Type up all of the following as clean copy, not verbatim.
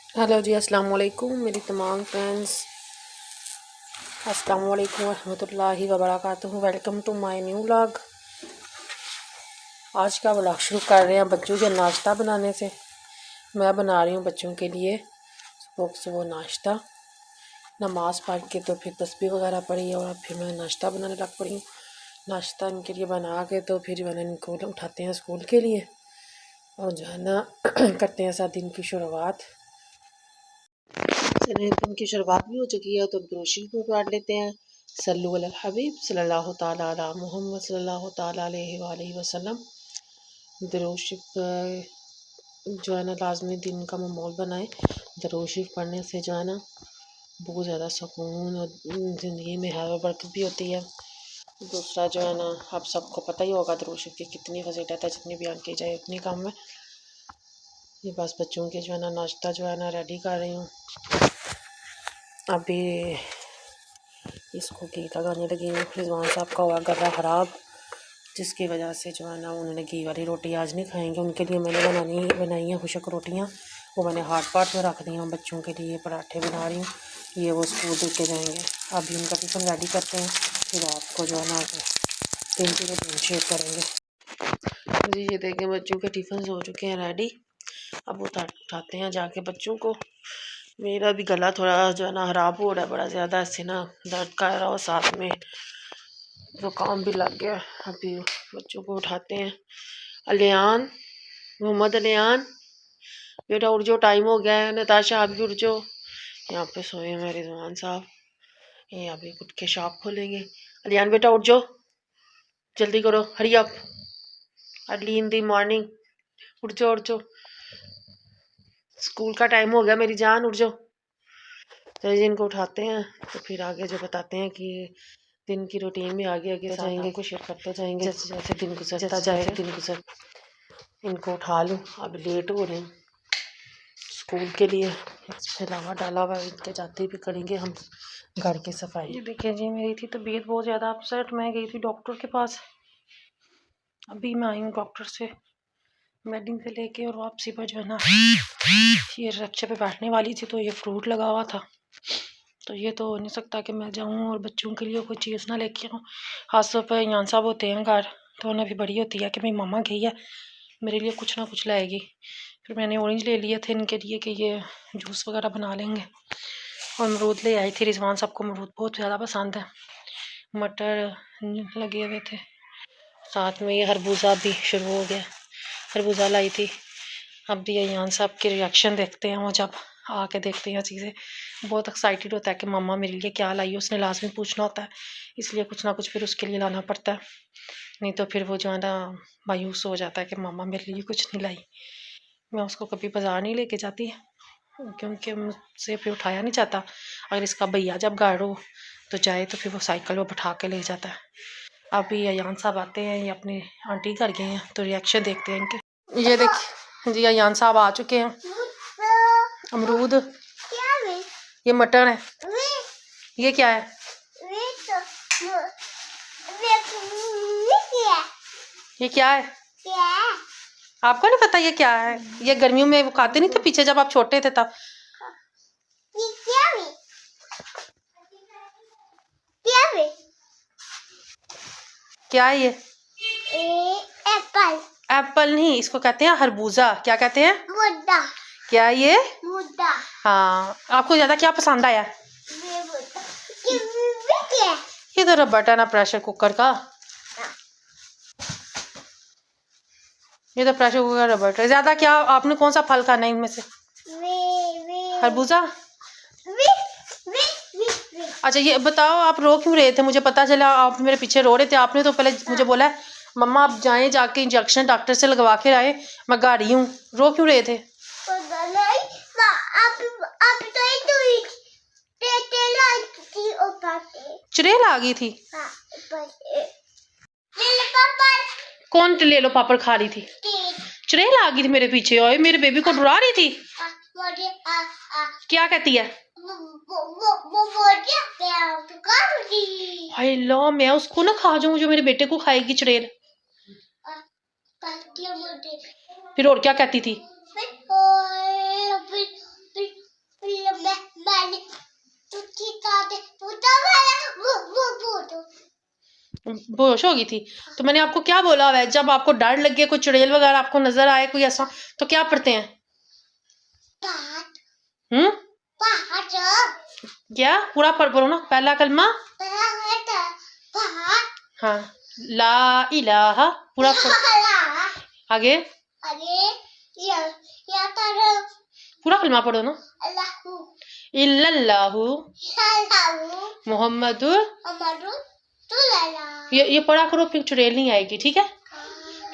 Hello जी, अस्सलाम वालेकुम मेरी तमाम फ्रेंड्स। अस्सलाम वालेकुम रहमतुल्लाहि व बरकातुहू। Welcome to my new vlog. आज का व्लॉग शुरू कर रहे हैं बच्चों के नाश्ता बनाने से। मैं बना रही हूँ बच्चों के लिए सुबह नाश्ता। नमाज़ पढ़ के तो फिर तस्बीह वगैरह पढ़ी और फिर मैं नाश्ता बनाने लग पड़ी हूँ। नाश्ता इनके लिए बना के तो फिर मैंने इनको उठाते हैं स्कूल के लिए और जो है ना करते हैं साथ दिन की शुरुआत। चलिए दिन की शुरुआत भी हो चुकी है तो रोशनी को पढ़ लेते हैं। सल्लु अलल हबीब सल्लल्लाहु ताला अला मुहम्मद सल्लल्लाहु ताला अलैहि वसल्लम। दरूद शरीफ जो है ना लाजमी दिन का माहौल बनाए। दरूद शरीफ पढ़ने से जो है ना बहुत ज़्यादा सुकून और ज़िंदगी में है वो बरकत भी होती है। दूसरा जो है ना आप सबको पता ही होगा दरूद शरीफ की कितनी फजीलत है, जितनी बयान की जाए उतनी कम है। ये बस बच्चों के जो है ना नाश्ता जो है ना रेडी कर रही हूँ। अभी इसको घी लगाने लगी हूँ। रिजवान साहब का हुआ गला ख़राब, जिसकी वजह से जो है ना उन्होंने घी वाली रोटी आज नहीं खाएंगे। उनके लिए मैंने बनाई हैं खुशक रोटियाँ, वो मैंने हॉट पॉट में रख दी हैं। बच्चों के लिए पराठे बना रही हूँ, ये वो स्कूल देके जाएंगे। अभी उनका टिफ़िन रेडी करते हैं, फिर आपको जो है ना दिन की रूटीन शेयर करेंगे। जी ये देखें बच्चों के टिफ़िन हो चुके हैं रेडी। अब उठाते हैं जाके बच्चों को। मेरा भी गला थोड़ा जो है ना ख़राब हो रहा है बड़ा ज़्यादा, इससे ना दर्द कर रहा हो, साथ में ज़ुकाम भी लग गया। अभी बच्चों को उठाते हैं। अलियान, मोहम्मद अलियान बेटा उठ जाओ, टाइम हो गया है। नताशा आप भी उठ जाओ। यहाँ पे सोए हैं मेरे रिजवान साहब, ये अभी उठ के शॉप खोलेंगे। अलियान बेटा उठ जाओ, जल्दी करो, hurry up, early in the morning. उठ जाओ उठ जाओ, स्कूल का टाइम हो गया मेरी जान, उठ जाओ। तो इनको उठाते हैं तो फिर आगे जो बताते हैं कि दिन की रूटीन में आगे आगे जाएंगे, कुछ शेयर करते जाएंगे जैसे जैसे दिन गुजरता जाए। इनको उठा लूँ, अब लेट हो रहे हैं स्कूल के लिए। इस पर लावा डाला हुआ इनके जाते भी करेंगे हम घर की सफाई। ये देखिए जी, मेरी थी तबीयत बहुत ज़्यादा अपसेट। मैं गई थी डॉक्टर के पास, अभी मैं आई हूँ डॉक्टर से मेडिसिन से लेके, और वापसी पर जो है ना ये रिक्शे पे बैठने वाली थी तो ये फ्रूट लगा हुआ था। तो ये तो हो नहीं सकता कि मैं जाऊँ और बच्चों के लिए कोई चीज़ ना लेके आऊँ। खासतौर पर यान साहब होते हैं घर तो उन्हें भी बड़ी होती है कि मेरी मम्मा गई है मेरे लिए कुछ ना कुछ लाएगी। फिर मैंने ऑरेंज ले लिए थे इनके लिए कि ये जूस वगैरह बना लेंगे, और अमरूद ले आई थी। रिजवान साहब को अमरूद बहुत ज़्यादा पसंद है। मटर लगे हुए थे, साथ में ये खरबूजा भी शुरू हो गया, खरबूजा लाई थी। अब भी यान साहब के रिएक्शन देखते हैं, वो जब आके देखते हैं चीज़ें बहुत एक्साइटेड होता है कि मम्मा मेरे लिए क्या लाई है। उसने लाजमी पूछना होता है, इसलिए कुछ ना कुछ फिर उसके लिए लाना पड़ता है, नहीं तो फिर वो जो है ना मायूस हो जाता है कि मम्मा मेरे लिए कुछ नहीं लाई। मैं उसको कभी बाज़ार नहीं लेके जाती क्योंकि मुझसे फिर उठाया नहीं जाता। अगर इसका भैया जब घर हो तो जाए तो फिर वो साइकिल में बैठा के ले जाता है। अभी अयान साहब आते हैं, ये अपनी आंटी घर गए हैं तो रिएक्शन देखते हैं इनके। ये देखिए जी, अयान साहब आ चुके हैं। अमरूद, ये मटर है, ये क्या है? ये क्या है? आपको नहीं पता ये क्या है? ये गर्मियों में वो खाते नहीं थे पीछे जब आप छोटे थे तब। क्या है ये? एप्पल। एप्पल नहीं, इसको कहते हैं खरबूजा। क्या कहते हैं? मुद्दा। क्या ये? मुद्दा। हाँ, आपको ज्यादा क्या पसंद आया? ये तो बटन है प्रेशर कुकर का, ये तो प्रेशर कुकर रबट है। ज्यादा क्या आपने कौन सा फल खाना है इनमें से? खरबूजा। अच्छा ये बताओ आप रो क्यों रहे थे? मुझे पता चला आप मेरे पीछे रो रहे थे। आपने तो पहले मुझे बोला मम्मा आप जाएं जाके इंजेक्शन डॉक्टर से लगवा के आए, मैं गाड़ी हूँ। रो क्यों रहे थे? चुड़ैल आ गई थी? कौन ले लो पापड़ खा रही थी? चुड़ैल आ गई थी मेरे पीछे और मेरे बेबी को डरा रही थी। क्या कहती है? हाय लो, मैं उसको ना खा जाऊं जो मेरे बेटे को खाएगी चुड़ैल। फिर और क्या कहती थी? बेहोश हो गई थी। तो मैंने आपको क्या बोला हुआ है, जब आपको डर लगे, कोई चुड़ैल वगैरह आपको नजर आए, कोई ऐसा, तो क्या पढ़ते हैं? हम्म, क्या पूरा पढ़ बोलो ना, पहला कलमा। हाँ, ला इलाहा पूरा आगे पूरा कलमा पढ़ो ना। इल्लल्लाहु मोहम्मदुर, ये पढ़ा करो, फिर चुड़ैल नहीं आएगी, ठीक है?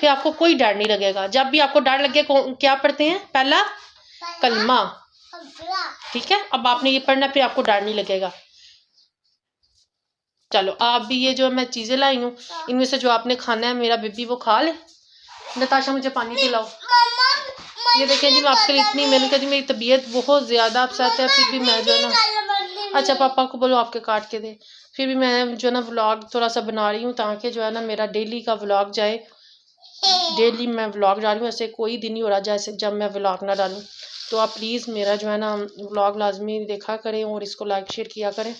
फिर आपको कोई डर नहीं लगेगा। जब भी आपको डर लगे क्या पढ़ते हैं? पहला कलमा, ठीक है? अब आपने ये पढ़ना, फिर आपको डर नहीं लगेगा। चलो आप भी ये जो मैं चीजें लाई हूँ, इनमें से जो आपने खाना है मेरा बेबी वो खा ले। नताशा मुझे पानी पिलाओ। ये देखें जी, मैं आपके लिए इतनी, मैंने कहा जी मेरी तबीयत बहुत ज्यादा अपसेट है, फिर भी मैं जो है ना, अच्छा पापा को बोलो आपके काट के दे। फिर भी मैं जो है ना व्लॉग थोड़ा सा बना रही हूँ, ताकि जो है ना मेरा डेली का व्लॉग जाए। डेली मैं व्लॉग डाल रही हूँ, ऐसे कोई दिन नहीं हो रहा जैसे जब मैं व्लॉग ना डालूँ। तो आप प्लीज़ मेरा जो है ना व्लॉग लाजमी देखा करें और इसको लाइक शेयर किया करें।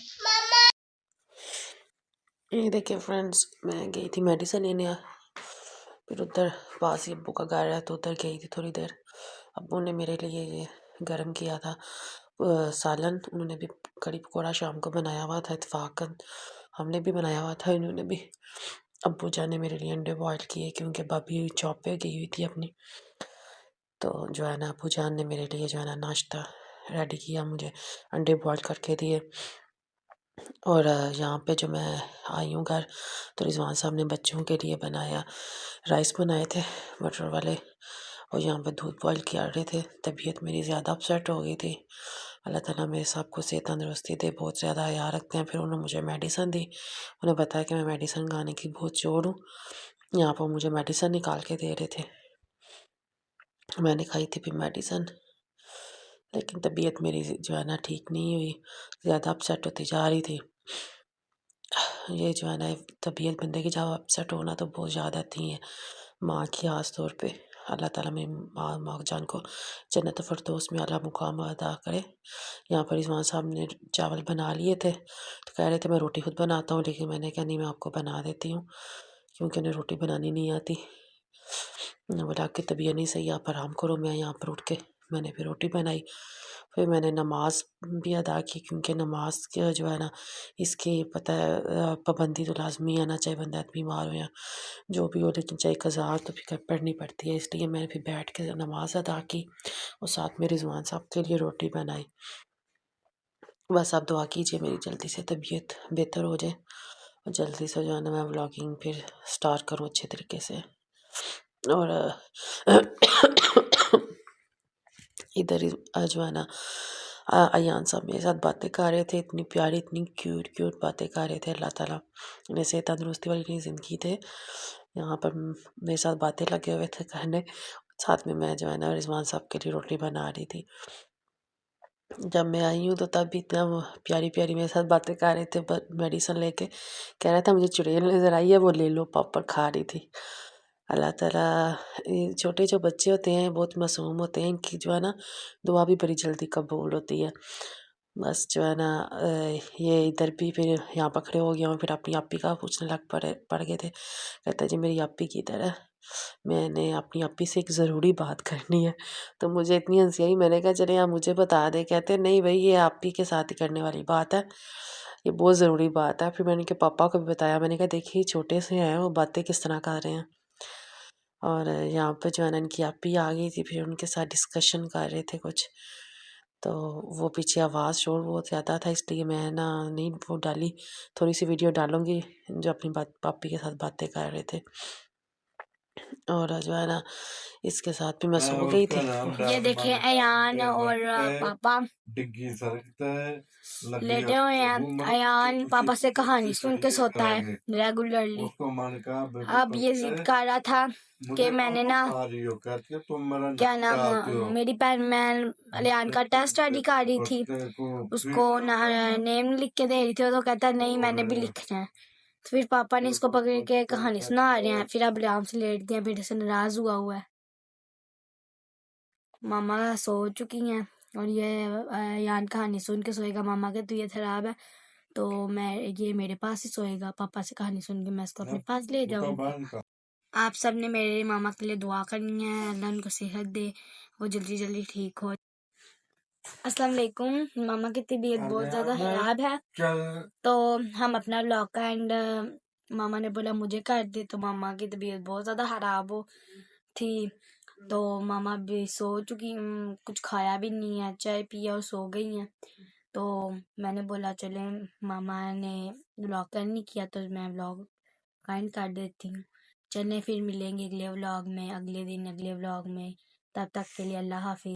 ये देखिए फ्रेंड्स, मैं गई थी मेडिसिन लेने, फिर उधर पास ही अब्बू का घर है, तो उधर गई थी थोड़ी देर। अब्बू ने मेरे लिए ये गर्म किया था सालन, उन्होंने भी कड़ी पकौड़ा शाम को बनाया हुआ था, इत्तेफाकन हमने भी बनाया हुआ था, इन्होंने भी। अब्बू जान ने मेरे लिए अंडे बॉयल किए, क्योंकि भाभी जॉब पे गई हुई थी अपनी। तो जो है ना अब्बू जान ने मेरे लिए जो है ना नाश्ता रेडी किया, मुझे अंडे बॉयल करके दिए। और यहाँ पे जो मैं आई हूँ घर, तो रिजवान साहब ने बच्चों के लिए बनाया, राइस बनाए थे मटर वाले, और यहाँ पे दूध बॉयल किया रहे थे। तबीयत मेरी ज़्यादा अपसेट हो गई थी। अल्लाह ताला मेरे साहब को सेहत तंदरुस्ती दे, बहुत ज़्यादा याद रखते हैं। फिर उन्होंने मुझे मेडिसन दी, उन्हें बताया कि मैं मेडिसन खाने की बहुत चोर हूँ। यहाँ पर मुझे मेडिसन निकाल के दे रहे थे, मैंने खाई थी फिर मेडिसन, लेकिन तबीयत मेरी जो है ना ठीक नहीं हुई, ज़्यादा अपसेट होती जा रही थी। ये जो है ना तबीयत बंदे की जब अपसेट होना तो बहुत ज़्यादा आती है, माँ की ख़ास तौर पे। अल्लाह ताला मेरी माँ जान को जन्नत फ़िरदौस में आला मुकाम अदा करे। यहाँ पर रिजवान साहब ने चावल बना लिए थे, तो कह रहे थे मैं रोटी खुद बनाता हूँ, लेकिन मैंने कहा नहीं, मैं आपको बना देती हूँ, क्योंकि उन्हें रोटी बनानी नहीं आती। बोला आपकी तबीयत नहीं सही, आप आराम करो। मैं यहाँ पर उठ के मैंने फिर रोटी बनाई, फिर मैंने नमाज भी अदा की, क्योंकि नमाज का जो है ना इसकी पता है पाबंदी तो लाजमी आना चाहिए, बंदा बीमार हो या जो भी हो, लेकिन चाहे कज़ा तो फिर पढ़नी पड़ती है। इसलिए मैंने फिर बैठ के नमाज अदा की और साथ में रिजवान साहब के लिए रोटी बनाई। बस आप दुआ कीजिए मेरी जल्दी से तबीयत बेहतर हो जाए और जल्दी से जो है ना मैं व्लॉगिंग फिर स्टार्ट करूँ अच्छे तरीके से। और इधर जो है ना अयान साहब मेरे साथ बातें कर रहे थे, इतनी प्यारी इतनी क्यूट क्यूट बातें कर रहे थे। अल्लाह ताला उन्हें सेहत तंदरुस्ती वाली नई ज़िंदगी थे। यहाँ पर मेरे साथ बातें लगे हुए थे करने, साथ में मैं जो है ना रिजवान साहब के लिए रोटी बना रही थी। जब मैं आई हूँ तो तब भी इतना वो प्यारी प्यारी मेरे साथ बातें कर रहे थे, मेडिसिन लेके कह रहा था मुझे चुड़ैल नज़र आई है, वो ले लो, पापड़ खा रही थी। अल्लाह ताला ये छोटे जो बच्चे होते हैं बहुत मासूम होते हैं, इनकी जो है ना दुआ भी बड़ी जल्दी कबूल होती है। बस जो है ना ये इधर भी फिर यहाँ पर खड़े हो गया हूँ, फिर अपनी आपी का पूछने लग पड़ गए थे। कहता जी मेरी आपी किधर है, मैंने अपनी आपी से एक ज़रूरी बात करनी है। तो मुझे इतनी हंसी आई, मैंने कहा चले आप मुझे बता दें। कहते नहीं भाई ये आपी के साथ ही करने वाली बात है, ये बहुत ज़रूरी बात है। फिर मैंने उनके पापा को भी बताया, मैंने कहा देखिए छोटे से हैं, वो बातें किस तरह कर रहे हैं। और यहाँ पे जो है ना इनकी आपी आ गई थी, फिर उनके साथ डिस्कशन कर रहे थे कुछ, तो वो पीछे आवाज़ शोर बहुत ज़्यादा था, इसलिए मैं ना नहीं वो डाली। थोड़ी सी वीडियो डालूंगी जो अपनी बात पापी के साथ बातें कर रहे थे। और जो है ना इसके साथ भी मैं सो गई थी। ये देखे अयान और पापा लेटे हुए हैं। अयान पापा से कहानी सुन के सोता है रेगुलरली। अब ये जिद कर रहा था कि मैंने ना क्या नाम मेरी बहन मैं अयान का टेस्ट रेडी कर रही थी, उसको ना नेम लिख के दे रही थी, तो कहता नहीं मैंने भी लिखना है। तो फिर पापा ने इसको पकड़ के कहानी सुना रहे हैं, फिर अब आराम से लेट दिया, फिर से नाराज हुआ है। मामा सो चुकी हैं और ये यान कहानी सुन के सोएगा। मामा के तबीयत खराब है तो ये मेरे पास ही सोएगा। पापा से कहानी सुन के मैं इसको अपने पास ले जाऊंगी। आप सब ने मेरे मामा के लिए दुआ करनी है, अल्लाह उनको सेहत दे, वो जल्दी जल्दी ठीक हो। अस्सलाम वालेकुम। मामा की तबीयत बहुत ज़्यादा खराब है, तो हम अपना व्लॉग का एंड मामा ने बोला मुझे कर दे, तो मामा की तबीयत बहुत ज़्यादा खराब हो थी, तो मामा भी सो चुकी, कुछ खाया भी नहीं है, चाय पिया और सो गई हैं। तो मैंने बोला चले, मामा ने व्लॉग कर नहीं किया तो मैं व्लॉग काइंड कर देती हूँ। चलें फिर मिलेंगे अगले व्लॉग में, अगले दिन अगले व्लॉग में। तब तक के लिए अल्लाह हाफिज़।